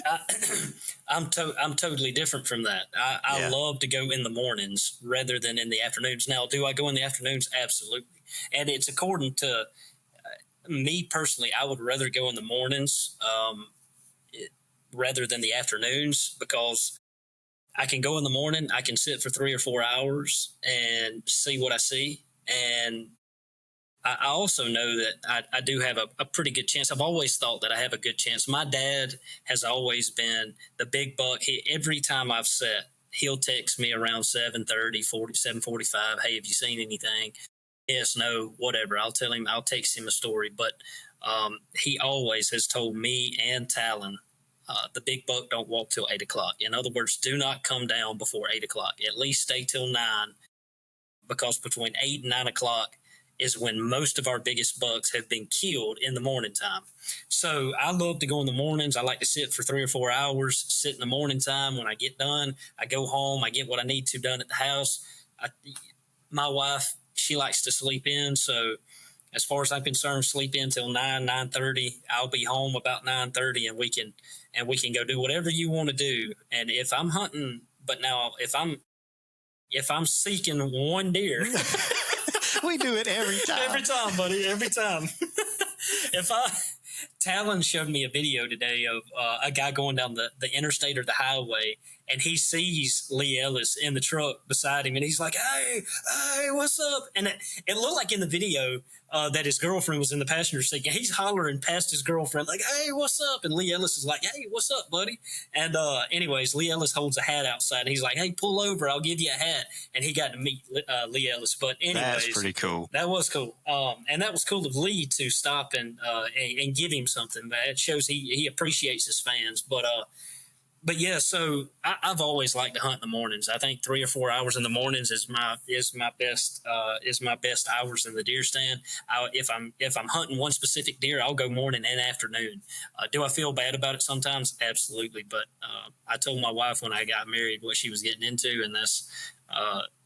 I'm totally different from that. I love to go in the mornings rather than in the afternoons. Now, do I go in the afternoons? Absolutely. And it's according to me personally, I would rather go in the mornings rather than the afternoons, because I can go in the morning, I can sit for 3 or 4 hours and see what I see. And I also know that I do have a pretty good chance. I've always thought that I have a good chance. My dad has always been the big buck. Every time I've set, he'll text me around 7:30, 7:45. Hey, have you seen anything? Yes, no, whatever. I'll tell him, I'll text him a story. But he always has told me and Talon, the big buck don't walk till 8 o'clock. In other words, do not come down before 8 o'clock. At least stay till 9, because between 8 and 9 o'clock is when most of our biggest bucks have been killed in the morning time. So I love to go in the mornings. I like to sit for 3 or 4 hours, sit in the morning time. When I get done, I go home, I get what I need to done at the house. My wife, she likes to sleep in. So as far as I'm concerned, sleep in till 9:30. I'll be home about 9:30, and we can go do whatever you want to do. And if I'm hunting, but now if I'm if I'm seeking one deer, we do it every time. Every time, buddy. Every time. Talon showed me a video today of a guy going down the interstate or the highway, and he sees Lee Ellis in the truck beside him, and he's like, hey, what's up? And it looked like in the video that his girlfriend was in the passenger seat, and he's hollering past his girlfriend, like, hey, what's up? And Lee Ellis is like, hey, what's up, buddy? And anyways, Lee Ellis holds a hat outside, and he's like, hey, pull over, I'll give you a hat. And he got to meet Lee Ellis. But anyways, that's pretty cool. That was cool. And that was cool of Lee to stop and give him something. It shows he appreciates his fans. But yeah, so I've always liked to hunt in the mornings. I think 3 or 4 hours in the mornings is my best hours in the deer stand. If I'm hunting one specific deer, I'll go morning and afternoon. Do I feel bad about it sometimes? Absolutely. But I told my wife when I got married what she was getting into, and that's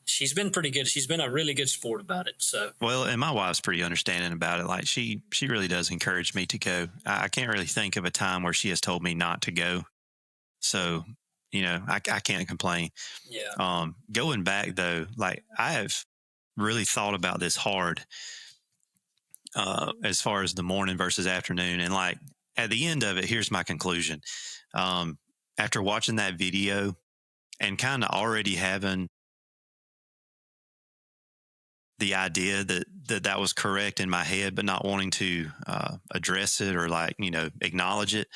she's been pretty good. She's been a really good sport about it. So well, and my wife's pretty understanding about it. Like she really does encourage me to go. I can't really think of a time where she has told me not to go. So, I can't complain. Yeah. Going back though, like I have really thought about this hard as far as the morning versus afternoon. And like at the end of it, here's my conclusion. After watching that video and kind of already having the idea that was correct in my head, but not wanting to address it or acknowledge it.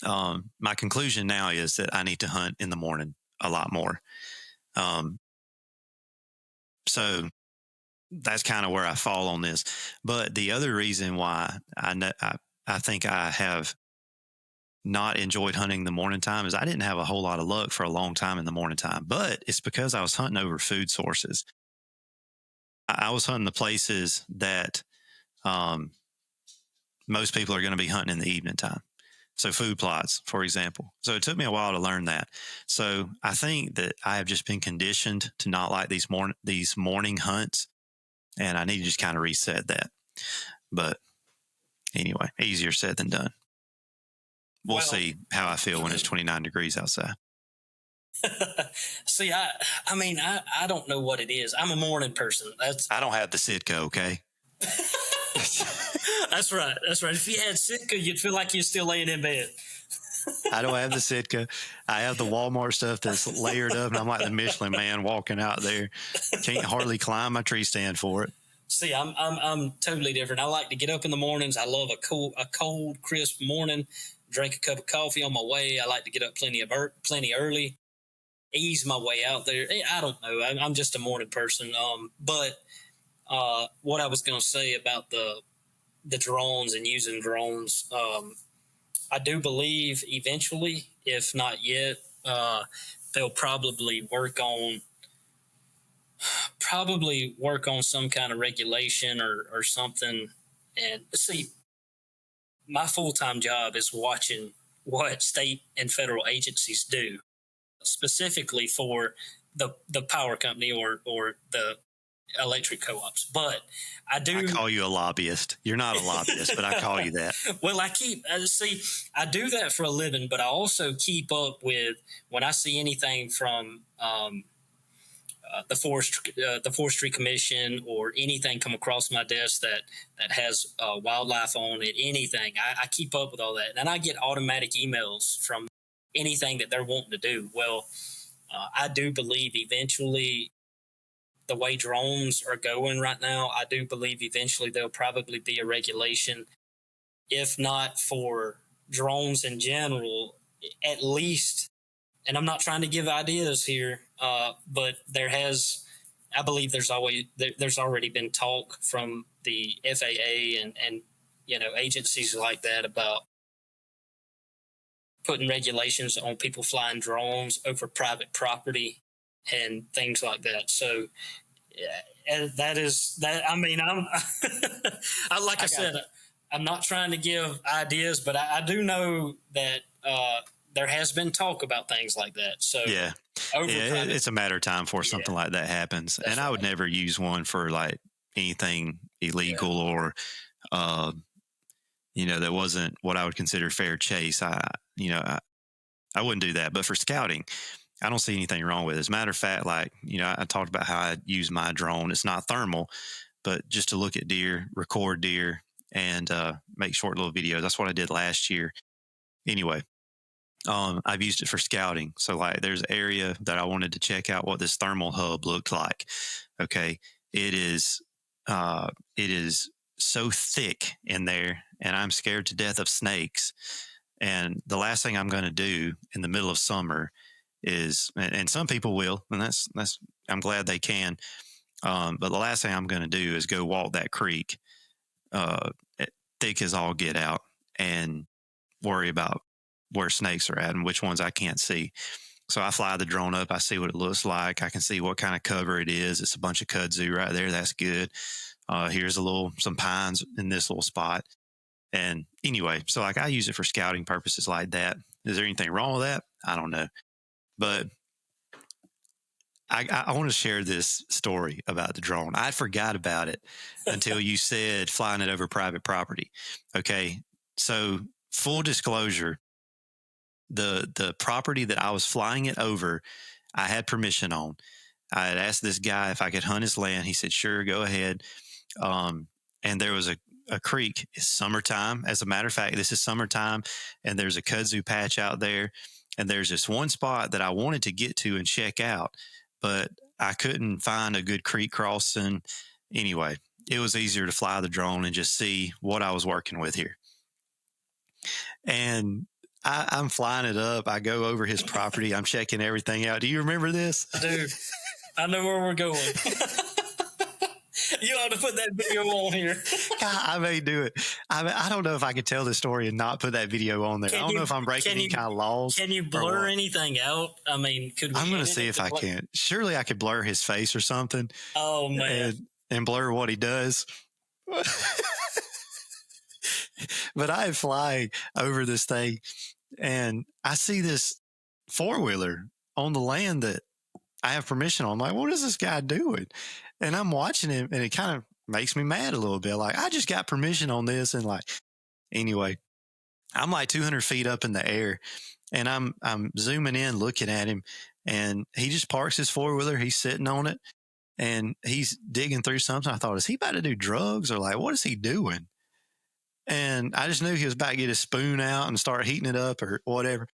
My conclusion now is that I need to hunt in the morning a lot more. So that's kind of where I fall on this. But the other reason why I think I have not enjoyed hunting the morning time is I didn't have a whole lot of luck for a long time in the morning time, but it's because I was hunting over food sources. I was hunting the places that most people are going to be hunting in the evening time. So food plots, for example. So it took me a while to learn that. So I think that I have just been conditioned to not like these morning hunts, and I need to just kind of reset that. But anyway, easier said than done. We'll see how I feel when it's 29 degrees outside. See, I mean, I don't know what it is. I'm a morning person. I don't have the Sitka, okay? That's right. If you had Sitka, you'd feel like you're still laying in bed. I don't have the Sitka. I have the Walmart stuff that's layered up, and I'm like the Michelin man walking out there. Can't hardly climb my tree stand for it. See, I'm totally different. I like to get up in the mornings. I love a cold, crisp morning. Drink a cup of coffee on my way. I like to get up plenty early. Ease my way out there. I don't know. I'm just a morning person. But what I was going to say about the drones and using drones, I do believe eventually, if not yet, they'll probably work on some kind of regulation or something. And see, my full-time job is watching what state and federal agencies do, specifically for the power company or the electric co-ops. But I call you a lobbyist. You're not a lobbyist, but I call you that. Well, I do that for a living, but I also keep up with when I see anything from the Forestry Commission or anything come across my desk that has wildlife on it, anything. I keep up with all that, and I get automatic emails from anything that they're wanting to do. Well, I do believe eventually, the way drones are going right now, I do believe eventually there'll probably be a regulation, if not for drones in general, at least. And I'm not trying to give ideas here, but I believe there's already been talk from the FAA and agencies like that about putting regulations on people flying drones over private property and things like that. So that is that. I mean, I said, I'm not trying to give ideas, but I do know that there has been talk about things like that. So yeah, it's a matter of time before something like that happens. And I would never use one for like anything illegal or that wasn't what I would consider fair chase. I wouldn't do that. But for scouting, I don't see anything wrong with it. As a matter of fact, like, I talked about how I use my drone. It's not thermal, but just to look at deer, record deer, and make short little videos. That's what I did last year. Anyway, I've used it for scouting. So like there's an area that I wanted to check out what this thermal hub looked like. Okay. It is so thick in there, and I'm scared to death of snakes. And the last thing I'm going to do in the middle of summer is, and some people will, and that's, I'm glad they can. But the last thing I'm going to do is go walk that creek, thick as all get out, and worry about where snakes are at and which ones I can't see. So I fly the drone up. I see what it looks like. I can see what kind of cover it is. It's a bunch of kudzu right there. That's good. Here's some pines in this little spot. And anyway, so like I use it for scouting purposes like that. Is there anything wrong with that? I don't know. But I want to share this story about the drone. I forgot about it until you said flying it over private property. Okay. So full disclosure, the property that I was flying it over, I had permission on. I had asked this guy if I could hunt his land. He said, sure, go ahead. And there was a creek. It's summertime. As a matter of fact, this is summertime, and there's a kudzu patch out there. And there's this one spot that I wanted to get to and check out, but I couldn't find a good creek crossing. Anyway, it was easier to fly the drone and just see what I was working with here. And I'm flying it up. I go over his property. I'm checking everything out. Do you remember this? Dude, I know where we're going. You ought to put that video on here. God, I may do it. I don't know if I could tell this story and not put that video on there. I don't know if I'm breaking any kind of laws. Can you blur anything out? I mean, I'm going to see if I can. Surely I could blur his face or something. Oh, man. And blur what he does. But I am flying over this thing, and I see this 4-wheeler on the land that I have permission on. I'm like, what is this guy doing? And I'm watching him, and it kind of makes me mad a little bit. Like, I just got permission on this. And like, anyway, I'm like 200 feet up in the air, and I'm zooming in, looking at him, and he just parks his 4-wheeler. He's sitting on it, and he's digging through something. I thought, is he about to do drugs, or like, what is he doing? And I just knew he was about to get his spoon out and start heating it up or whatever.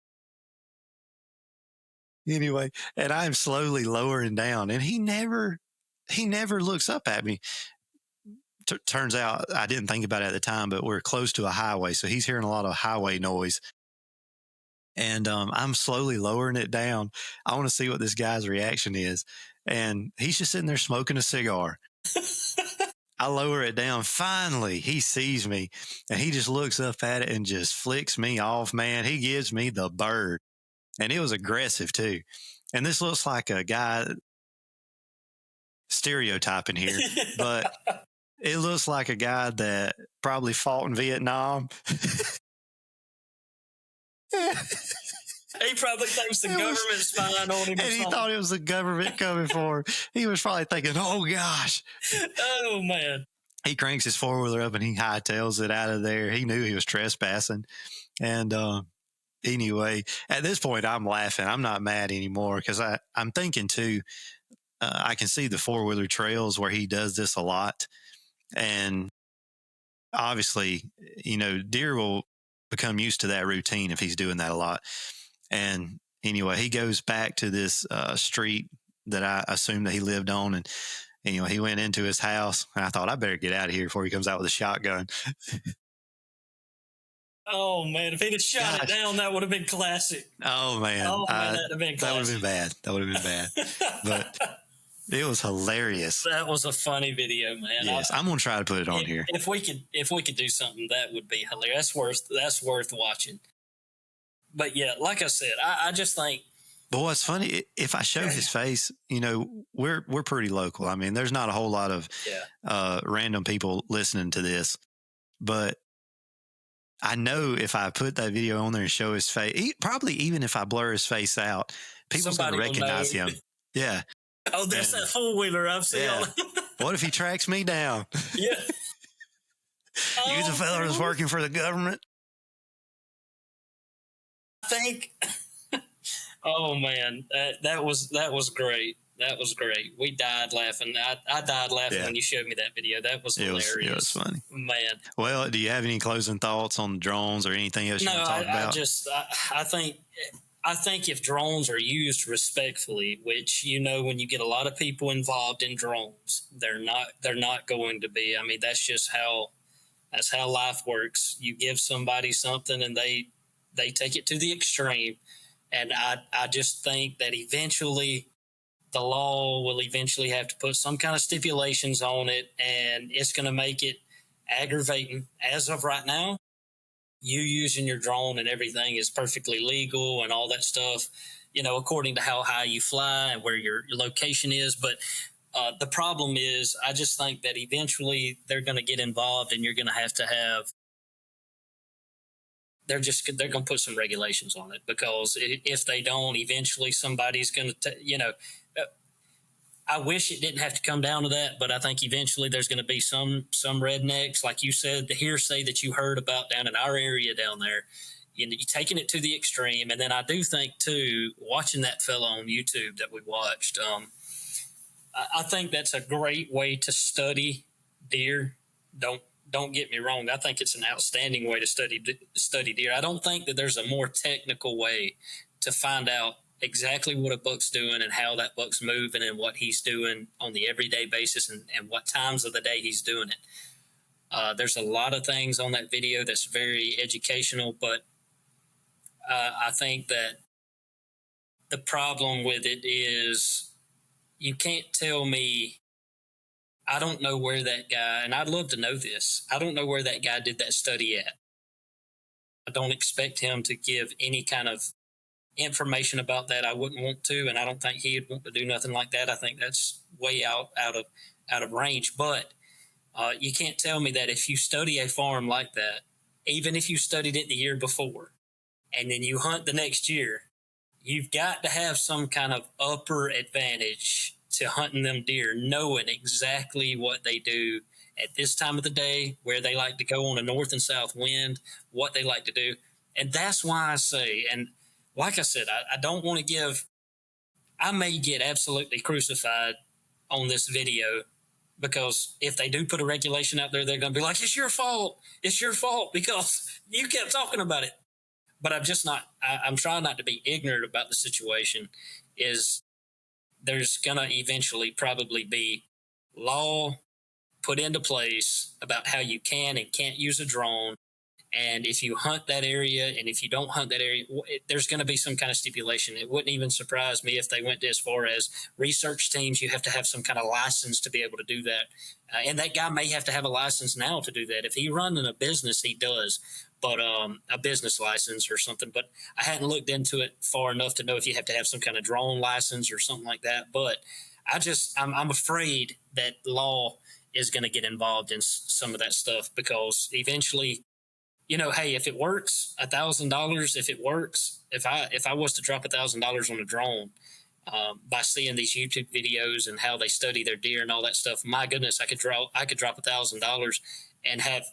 Anyway, and I'm slowly lowering down, and he never looks up at me. Turns out I didn't think about it at the time, but we're close to a highway, so he's hearing a lot of highway noise. And I'm slowly lowering it down. I want to see what this guy's reaction is. And he's just sitting there smoking a cigar. I lower it down. Finally, he sees me, and he just looks up at it and just flicks me off, man. He gives me the bird, and it was aggressive too. And this looks like a guy, stereotyping here, but it looks like a guy that probably fought in Vietnam. He probably thinks the government's spying on him. And he thought it was the government coming for him. He was probably thinking, oh, gosh. Oh, man. He cranks his 4-wheeler up and he hightails it out of there. He knew he was trespassing. And anyway, at this point, I'm laughing. I'm not mad anymore because I'm thinking, too, I can see the 4-wheeler trails where he does this a lot. And obviously, deer will become used to that routine if he's doing that a lot. And anyway, he goes back to this street that I assumed that he lived on. And anyway, he went into his house, and I thought, I better get out of here before he comes out with a shotgun. Oh, man. If he'd have shot it down, that would have been classic. Oh, man. Oh, man, that would have been classic. That would have been bad. That would have been bad. But it was hilarious. That was a funny video, man. Yes, I'm going to try to put it on here. If we could do something, that would be hilarious. That's worth watching. But yeah, like I said, I just think. But what's funny, if I show his face, we're pretty local. I mean, there's not a whole lot of random people listening to this. But I know if I put that video on there and show his face, probably even if I blur his face out, people's going to recognize him. Yeah. Oh, that's that 4-wheeler I've seen. Yeah. What if he tracks me down? Yeah. You the fella that's working for the government? Oh man, that was great. That was great. We died laughing. I died laughing when you showed me that video. That was hilarious. It was funny, man. Well, do you have any closing thoughts on drones or anything else you want to talk about? I think if drones are used respectfully, which when you get a lot of people involved in drones, they're not going to be. I mean, that's how life works. You give somebody something and they take it to the extreme. And I just think that eventually the law will eventually have to put some kind of stipulations on it, and it's going to make it aggravating. As of right now, you using your drone and everything is perfectly legal and all that stuff, according to how high you fly and where your location is. But the problem is, I just think that eventually they're going to get involved, and you're going to have they're going to put some regulations on it, because if they don't, eventually somebody's going to, I wish it didn't have to come down to that, but I think eventually there's going to be some rednecks, like you said, the hearsay that you heard about down in our area down there, you're taking it to the extreme. And then I do think too, watching that fella on YouTube that we watched, I think that's a great way to study deer. Don't get me wrong. I think it's an outstanding way to study deer. I don't think that there's a more technical way to find out exactly what a buck's doing and how that buck's moving and what he's doing on the everyday basis, and what times of the day he's doing it. There's a lot of things on that video that's very educational, but I think that the problem with it is you can't tell me. I don't know where that guy, and I'd love to know this, I don't know where that guy did that study at. I don't expect him to give any kind of information about that. I wouldn't want to, and I don't think he'd want to do nothing like that. I think that's way out of range. But you can't tell me that if you study a farm like that, even if you studied it the year before, and then you hunt the next year, you've got to have some kind of upper advantage to hunting them deer, knowing exactly what they do at this time of the day, where they like to go on a north and south wind, what they like to do. And that's why I say, and like I said, I don't want to I may get absolutely crucified on this video, because if they do put a regulation out there, they're going to be like, it's your fault because you kept talking about it. But I'm trying not to be ignorant about the situation. Is there's going to eventually probably be law put into place about how you can and can't use a drone. And if you hunt that area, and if you don't hunt that area, there's going to be some kind of stipulation. It wouldn't even surprise me if they went as far as research teams. You have to have some kind of license to be able to do that. And that guy may have to have a license now to do that. If he runs a business, he does, but a business license or something. But I hadn't looked into it far enough to know if you have to have some kind of drone license or something like that. But I'm afraid that law is going to get involved in some of that stuff, because eventually, hey, if it works, $1,000. If it works, if I was to drop $1,000 on a drone, by seeing these YouTube videos and how they study their deer and all that stuff, my goodness, I could drop $1,000 and have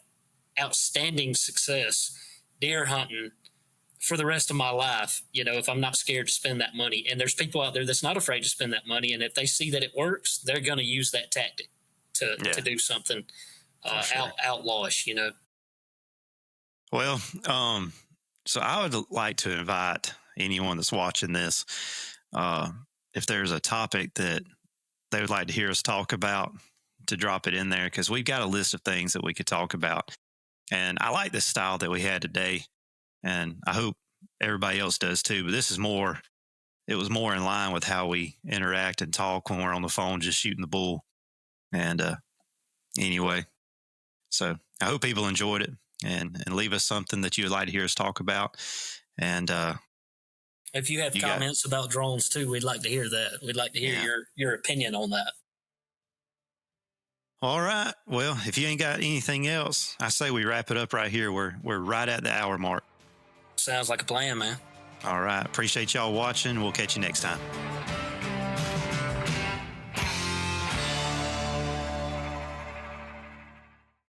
outstanding success deer hunting for the rest of my life. If I'm not scared to spend that money. And there's people out there that's not afraid to spend that money, and if they see that it works, they're going to use that tactic to do something outlawish. Well, so I would like to invite anyone that's watching this, if there's a topic that they would like to hear us talk about, to drop it in there, because we've got a list of things that we could talk about. And I like this style that we had today, and I hope everybody else does too. But it was more in line with how we interact and talk when we're on the phone, just shooting the bull. And anyway, so I hope people enjoyed it. And leave us something that you would like to hear us talk about. And if you have comments about drones too, we'd like to hear that. We'd like to hear your opinion on that. All right. Well, if you ain't got anything else, I say we wrap it up right here. We're right at the hour mark. Sounds like a plan, man. All right. Appreciate y'all watching. We'll catch you next time.